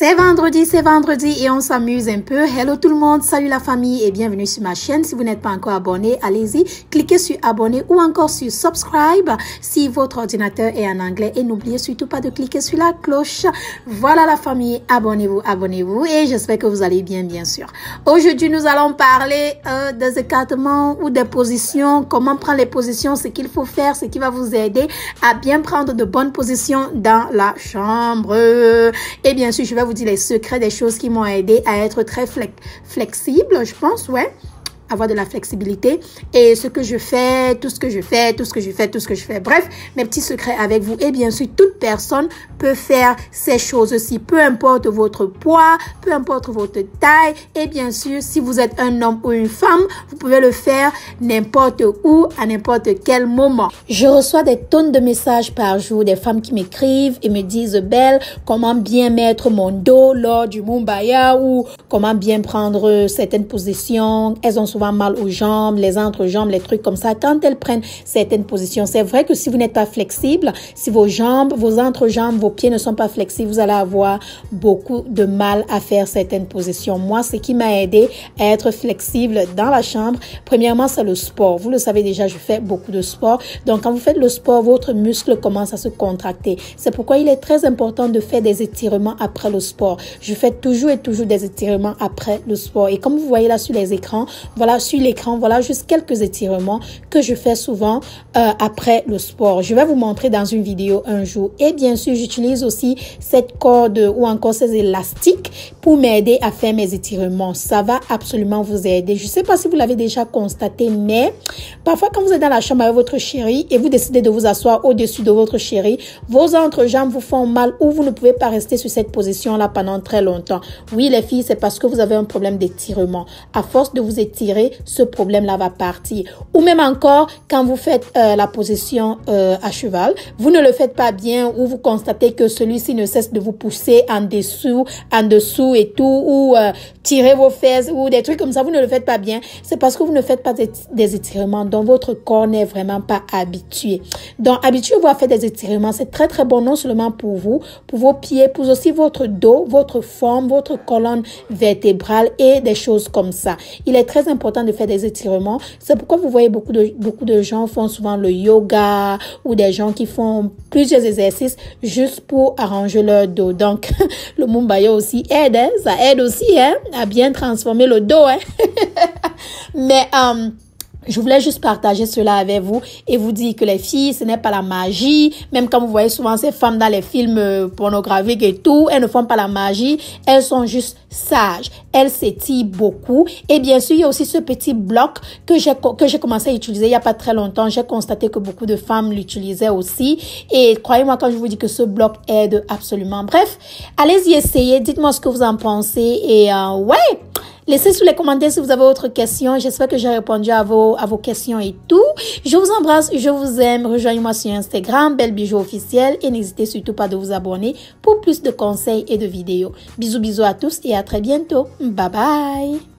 C'est vendredi et on s'amuse un peu. Hello tout le monde, salut la famille et bienvenue sur ma chaîne. Si vous n'êtes pas encore abonné, allez-y, cliquez sur abonner ou encore sur subscribe si votre ordinateur est en anglais et n'oubliez surtout pas de cliquer sur la cloche. Voilà la famille, abonnez-vous et j'espère que vous allez bien sûr. Aujourd'hui, nous allons parler des écartements ou des positions, comment prendre les positions, ce qu'il faut faire, ce qui va vous aider à bien prendre de bonnes positions dans la chambre. Et bien sûr, je vais vous dire les secrets des choses qui m'ont aidé à être très flexible, je pense, ouais. Avoir de la flexibilité et ce que je fais, tout ce que je fais. Bref, mes petits secrets avec vous. Et bien sûr, toute personne peut faire ces choses-ci, peu importe votre poids, peu importe votre taille. Et bien sûr, si vous êtes un homme ou une femme, vous pouvez le faire n'importe où, à n'importe quel moment. Je reçois des tonnes de messages par jour, des femmes qui m'écrivent et me disent, Belle, comment bien mettre mon dos lors du Mumbaya ou comment bien prendre certaines positions. Elles ont souvent mal aux jambes, les entrejambes, les trucs comme ça. Quand elles prennent certaines positions, c'est vrai que si vous n'êtes pas flexible, si vos jambes, vos entrejambes, vos pieds ne sont pas flexibles, vous allez avoir beaucoup de mal à faire certaines positions. Moi, ce qui m'a aidé à être flexible dans la chambre, premièrement, c'est le sport. Vous le savez déjà, je fais beaucoup de sport. Donc, quand vous faites le sport, votre muscle commence à se contracter. C'est pourquoi il est très important de faire des étirements après le sport. Je fais toujours des étirements après le sport. Et comme vous voyez là sur les écrans, voilà, sur l'écran, voilà juste quelques étirements que je fais souvent après le sport. Je vais vous montrer dans une vidéo un jour. Et bien sûr, j'utilise aussi cette corde ou encore ces élastiques pour m'aider à faire mes étirements. Ça va absolument vous aider. Je ne sais pas si vous l'avez déjà constaté, mais parfois quand vous êtes dans la chambre avec votre chéri et vous décidez de vous asseoir au-dessus de votre chéri, vos entrejambes vous font mal ou vous ne pouvez pas rester sur cette position-là pendant très longtemps. Oui, les filles, c'est parce que vous avez un problème d'étirement. À force de vous étirer, ce problème-là va partir. Ou même encore, quand vous faites la position à cheval, vous ne le faites pas bien ou vous constatez que celui-ci ne cesse de vous pousser en dessous et tout, ou tirer vos fesses ou des trucs comme ça, vous ne le faites pas bien. C'est parce que vous ne faites pas des étirements dont votre corps n'est vraiment pas habitué. Donc, habituez-vous à faire des étirements. C'est très bon, non seulement pour vous, pour vos pieds, pour aussi votre dos, votre forme, votre colonne vertébrale et des choses comme ça. Il est très important de faire des étirements. C'est pourquoi vous voyez beaucoup de gens font souvent le yoga ou des gens qui font plusieurs exercices juste pour arranger leur dos. Donc, le Mumbaya aussi aide, hein? Ça aide aussi à bien transformer le dos. Hein? Mais je voulais juste partager cela avec vous et vous dire que les filles, ce n'est pas la magie. Même quand vous voyez souvent ces femmes dans les films pornographiques et tout, elles ne font pas la magie. Elles sont juste sages. Elles s'étirent beaucoup. Et bien sûr, il y a aussi ce petit bloc que j'ai commencé à utiliser il n'y a pas très longtemps. J'ai constaté que beaucoup de femmes l'utilisaient aussi. Et croyez-moi quand je vous dis que ce bloc aide absolument. Bref, allez-y essayer. Dites-moi ce que vous en pensez. Et ouais! Laissez sous les commentaires si vous avez autre questions. J'espère que j'ai répondu à vos questions et tout. Je vous embrasse, je vous aime. Rejoignez-moi sur Instagram, Belle Bijou officielle. Et n'hésitez surtout pas de vous abonner pour plus de conseils et de vidéos. Bisous à tous et à très bientôt. Bye bye.